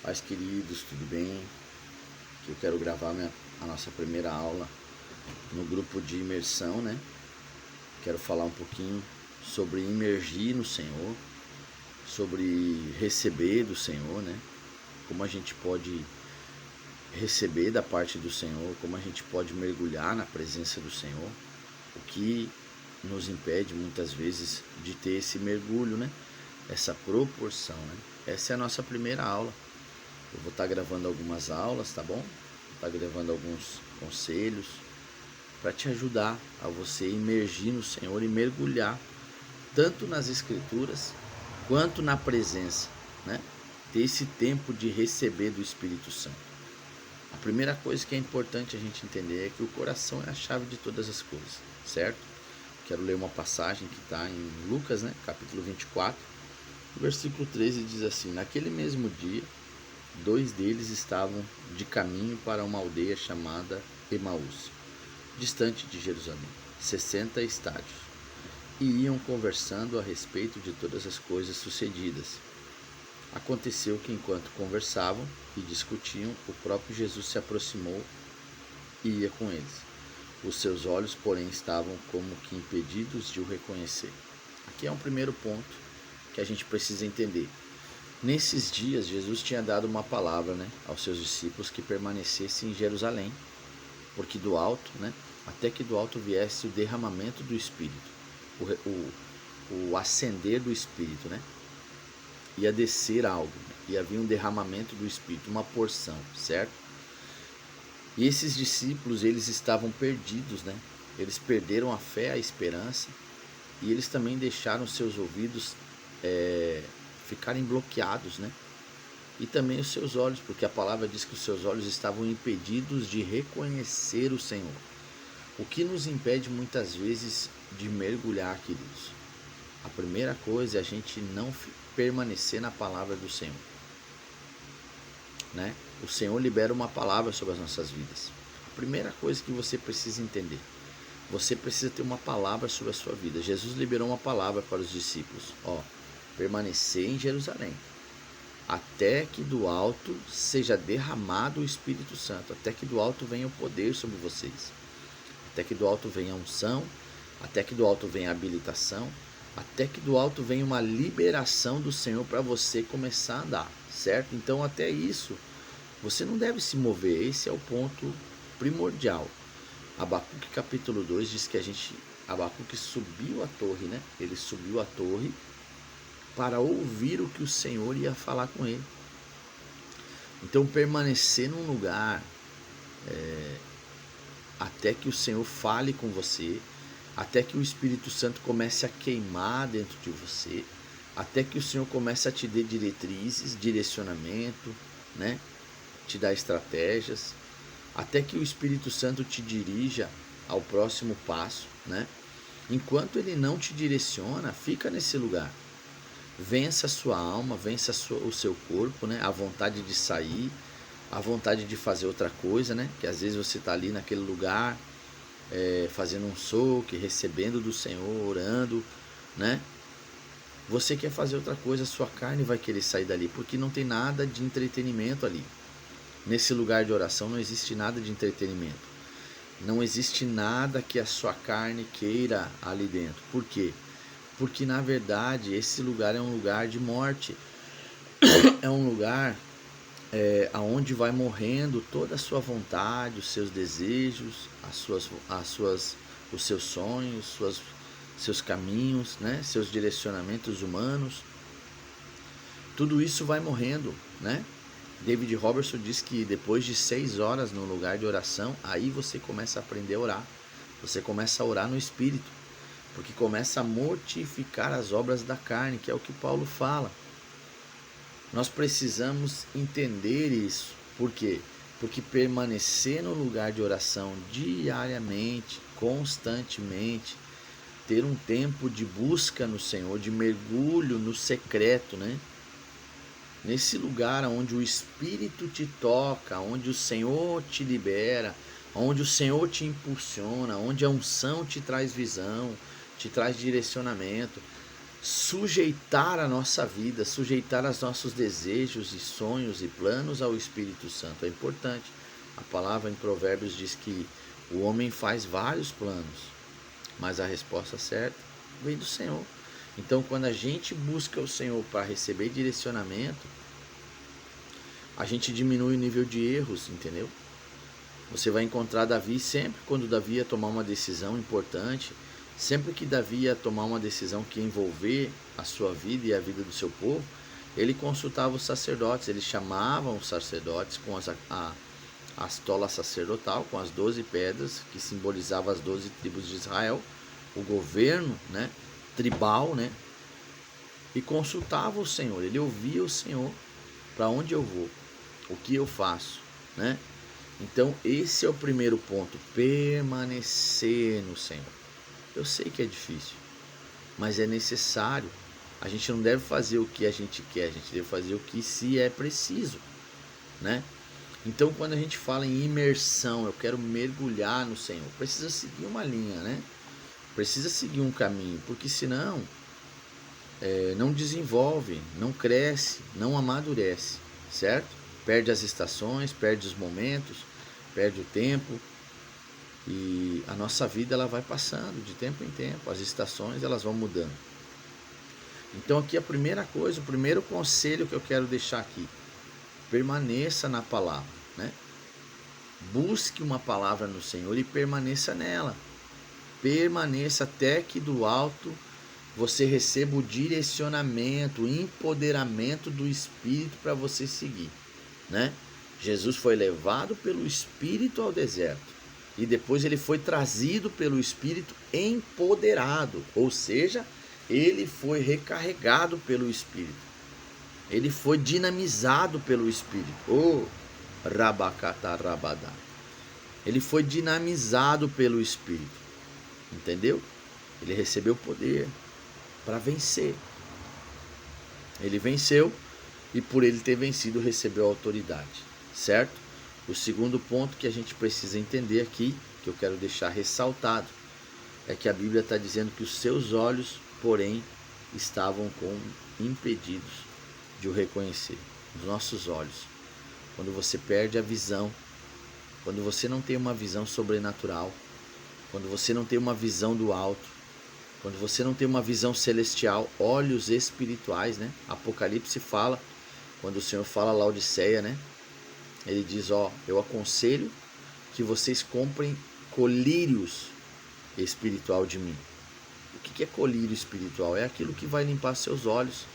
Pais queridos, tudo bem? Que eu quero gravar a nossa primeira aula no grupo de imersão, né? Quero falar um pouquinho sobre imergir no Senhor, sobre receber do Senhor, né? Como a gente pode receber da parte do Senhor, como a gente pode mergulhar na presença do Senhor, o que nos impede muitas vezes de ter esse mergulho, né? Essa proporção, né? Essa é a nossa primeira aula. Eu vou estar gravando algumas aulas, tá bom? Vou estar gravando alguns conselhos para te ajudar a você imergir no Senhor e mergulhar tanto nas Escrituras quanto na presença, né? Ter esse tempo de receber do Espírito Santo. A primeira coisa que é importante a gente entender é que o coração é a chave de todas as coisas, certo? Quero ler uma passagem que está em Lucas, né? Capítulo 24, versículo 13 diz assim: naquele mesmo dia, 2 deles estavam de caminho para uma aldeia chamada Emaús, distante de Jerusalém, 60 estádios, e iam conversando a respeito de todas as coisas sucedidas. Aconteceu que, enquanto conversavam e discutiam, o próprio Jesus se aproximou e ia com eles. Os seus olhos, porém, estavam como que impedidos de o reconhecer. Aqui é um primeiro ponto que a gente precisa entender. Nesses dias, Jesus tinha dado uma palavra, né, aos seus discípulos que permanecessem em Jerusalém, porque do alto, né, até que do alto viesse o derramamento do Espírito, o ascender do Espírito, né, ia descer algo, ia vir um derramamento do Espírito, uma porção, certo? E esses discípulos, eles estavam perdidos, né? Eles perderam a fé, a esperança, e eles também deixaram seus ouvidos ficarem bloqueados, né? E também os seus olhos, porque a palavra diz que os seus olhos estavam impedidos de reconhecer o Senhor. O que nos impede muitas vezes de mergulhar, queridos? A primeira coisa é a gente não permanecer na palavra do Senhor, né? O Senhor libera uma palavra sobre as nossas vidas. A primeira coisa que você precisa entender, você precisa ter uma palavra sobre a sua vida. Jesus liberou uma palavra para os discípulos, permanecer em Jerusalém, até que do alto seja derramado o Espírito Santo, até que do alto venha o poder sobre vocês, até que do alto venha a unção, até que do alto venha a habilitação, até que do alto venha uma liberação do Senhor para você começar a andar, certo? Então até isso, você não deve se mover, esse é o ponto primordial. Abacuque capítulo 2 diz que Abacuque subiu a torre, né? Ele subiu a torre para ouvir o que o Senhor ia falar com ele. Então permanecer num lugar até que o Senhor fale com você, até que o Espírito Santo comece a queimar dentro de você, até que o Senhor comece a te dar diretrizes, direcionamento, né? Te dar estratégias, até que o Espírito Santo te dirija ao próximo passo, né? Enquanto ele não te direciona, fica nesse lugar. Vença a sua alma, vença o seu corpo, né? A vontade de sair, a vontade de fazer outra coisa, né? Que às vezes você está ali naquele lugar, fazendo um soque, recebendo do Senhor, orando, né? Você quer fazer outra coisa, a sua carne vai querer sair dali, porque não tem nada de entretenimento ali. Nesse lugar de oração não existe nada de entretenimento. Não existe nada que a sua carne queira ali dentro. Por quê? Porque na verdade esse lugar é um lugar de morte. É um lugar onde vai morrendo toda a sua vontade, os seus desejos, os seus sonhos, seus caminhos, né? Seus direcionamentos humanos. Tudo isso vai morrendo, né? David Robertson diz que depois de 6 horas no lugar de oração, aí você começa a aprender a orar. Você começa a orar no Espírito, porque começa a mortificar as obras da carne, que é o que Paulo fala. Nós precisamos entender isso. Por quê? Porque permanecer no lugar de oração diariamente, constantemente, ter um tempo de busca no Senhor, de mergulho no secreto, né? Nesse lugar onde o Espírito te toca, onde o Senhor te libera, onde o Senhor te impulsiona, onde a unção te traz visão, te traz direcionamento. sujeitar a nossa vida, sujeitar os nossos desejos e sonhos e planos ao Espírito Santo. É importante. A palavra em Provérbios diz que o homem faz vários planos, mas a resposta certa vem do Senhor. Então, quando a gente busca o Senhor para receber direcionamento, a gente diminui o nível de erros, entendeu? Você vai encontrar Davi sempre quando Davi ia tomar uma decisão importante, sempre que Davi ia tomar uma decisão que ia envolver a sua vida e a vida do seu povo, ele consultava os sacerdotes, ele chamava os sacerdotes com a estola sacerdotal, com as 12 pedras, que simbolizavam as 12 tribos de Israel, o governo, né, tribal, né, e consultava o Senhor, ele ouvia o Senhor, para onde eu vou, o que eu faço, né? Então esse é o primeiro ponto, permanecer no Senhor. Eu sei que é difícil, mas é necessário. A gente não deve fazer o que a gente quer, a gente deve fazer o que se é preciso, né? Então quando a gente fala em imersão, eu quero mergulhar no Senhor, precisa seguir uma linha, né? Precisa seguir um caminho, porque senão não desenvolve, não cresce, não amadurece, certo? Perde as estações, perde os momentos, perde o tempo, e a nossa vida ela vai passando de tempo em tempo, as estações elas vão mudando. Então aqui a primeira coisa, o primeiro conselho que eu quero deixar aqui, permaneça na palavra, né? Busque uma palavra no Senhor e permaneça nela. Permaneça até que do alto você receba o direcionamento, o empoderamento do Espírito para você seguir, né? Jesus foi levado pelo Espírito ao deserto e depois ele foi trazido pelo Espírito empoderado, ou seja, ele foi recarregado pelo Espírito, ele foi dinamizado pelo Espírito. Rabacata rabadá. Ele foi dinamizado pelo Espírito, entendeu? Ele recebeu poder para vencer. Ele venceu e por ele ter vencido recebeu autoridade, certo? O segundo ponto que a gente precisa entender aqui, que eu quero deixar ressaltado, é que a Bíblia está dizendo que os seus olhos, porém, estavam impedidos de o reconhecer. Os nossos olhos. Quando você perde a visão, quando você não tem uma visão sobrenatural, quando você não tem uma visão do alto, quando você não tem uma visão celestial, olhos espirituais, né? Apocalipse fala, quando o Senhor fala a Laodiceia, né? Ele diz, eu aconselho que vocês comprem colírios espiritual de mim. O que é colírio espiritual? É aquilo que vai limpar seus olhos,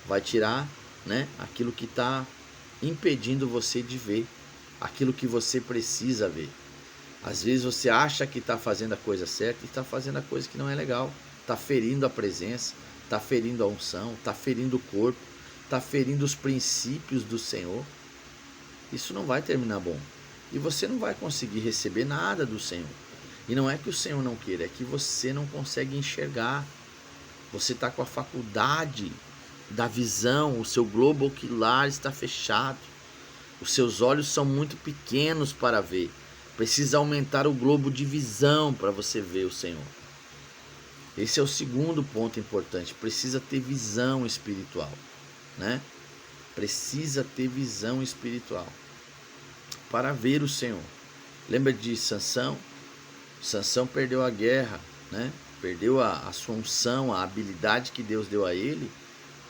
vai tirar, né, aquilo que está impedindo você de ver, aquilo que você precisa ver. Às vezes você acha que está fazendo a coisa certa e está fazendo a coisa que não é legal, está ferindo a presença, está ferindo a unção, está ferindo o corpo, está ferindo os princípios do Senhor. Isso não vai terminar bom. E você não vai conseguir receber nada do Senhor. E não é que o Senhor não queira, é que você não consegue enxergar. Você está com a faculdade da visão, o seu globo ocular está fechado. Os seus olhos são muito pequenos para ver. Precisa aumentar o globo de visão para você ver o Senhor. Esse é o segundo ponto importante. Precisa ter visão espiritual, né? Precisa ter visão espiritual para ver o Senhor. Lembra de Sansão? Sansão perdeu a guerra, né? Perdeu a sua unção, a habilidade que Deus deu a ele,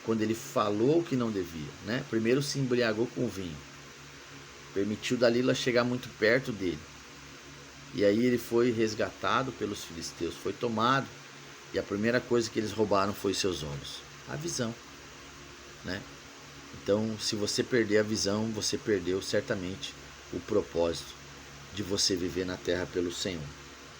quando ele falou o que não devia, né? Primeiro se embriagou com vinho, permitiu Dalila chegar muito perto dele, e aí ele foi resgatado pelos filisteus, foi tomado, e a primeira coisa que eles roubaram foi seus olhos, a visão, né? Então, se você perder a visão, você perdeu certamente o propósito de você viver na terra pelo Senhor,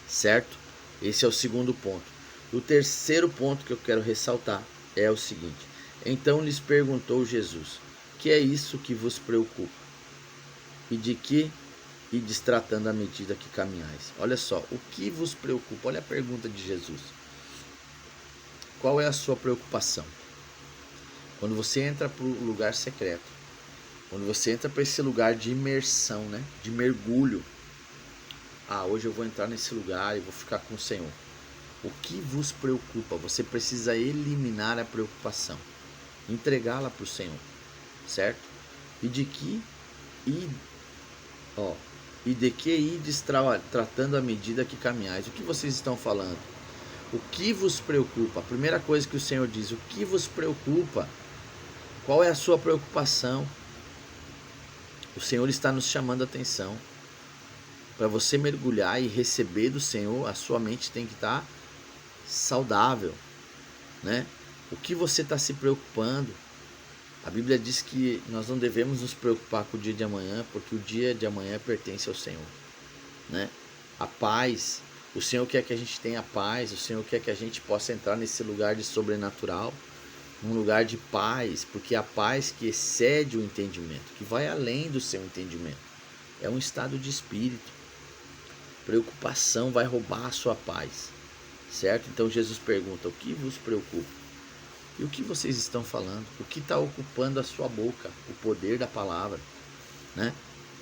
certo? Esse é o segundo ponto. O terceiro ponto que eu quero ressaltar é o seguinte: então lhes perguntou Jesus, que é isso que vos preocupa? E de que ides tratando à medida que caminhais? Olha só, o que vos preocupa? Olha a pergunta de Jesus. Qual é a sua preocupação? Quando você entra para o lugar secreto, quando você entra para esse lugar de imersão, né? De mergulho. Hoje eu vou entrar nesse lugar e vou ficar com o Senhor. O que vos preocupa? Você precisa eliminar a preocupação, entregá-la para o Senhor, certo? E de que ides tratando à medida que caminhais. O que vocês estão falando? O que vos preocupa? A primeira coisa que o Senhor diz, o que vos preocupa? Qual é a sua preocupação? O Senhor está nos chamando a atenção. Para você mergulhar e receber do Senhor, a sua mente tem que estar saudável, né? O que você está se preocupando? A Bíblia diz que nós não devemos nos preocupar com o dia de amanhã, porque o dia de amanhã pertence ao Senhor, né? A paz, o Senhor quer que a gente tenha paz, o Senhor quer que a gente possa entrar nesse lugar de sobrenatural, um lugar de paz, porque a paz que excede o entendimento, que vai além do seu entendimento, é um estado de espírito. Preocupação vai roubar a sua paz, certo? Então Jesus pergunta, o que vos preocupa? E o que vocês estão falando? O que está ocupando a sua boca? O poder da palavra, né?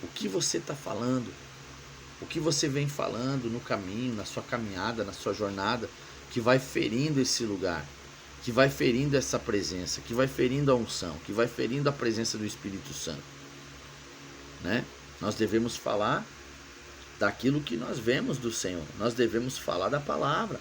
O que você está falando? O que você vem falando no caminho, na sua caminhada, na sua jornada, que vai ferindo esse lugar, que vai ferindo essa presença, que vai ferindo a unção, que vai ferindo a presença do Espírito Santo, né? Nós devemos falar daquilo que nós vemos do Senhor. Nós devemos falar da palavra.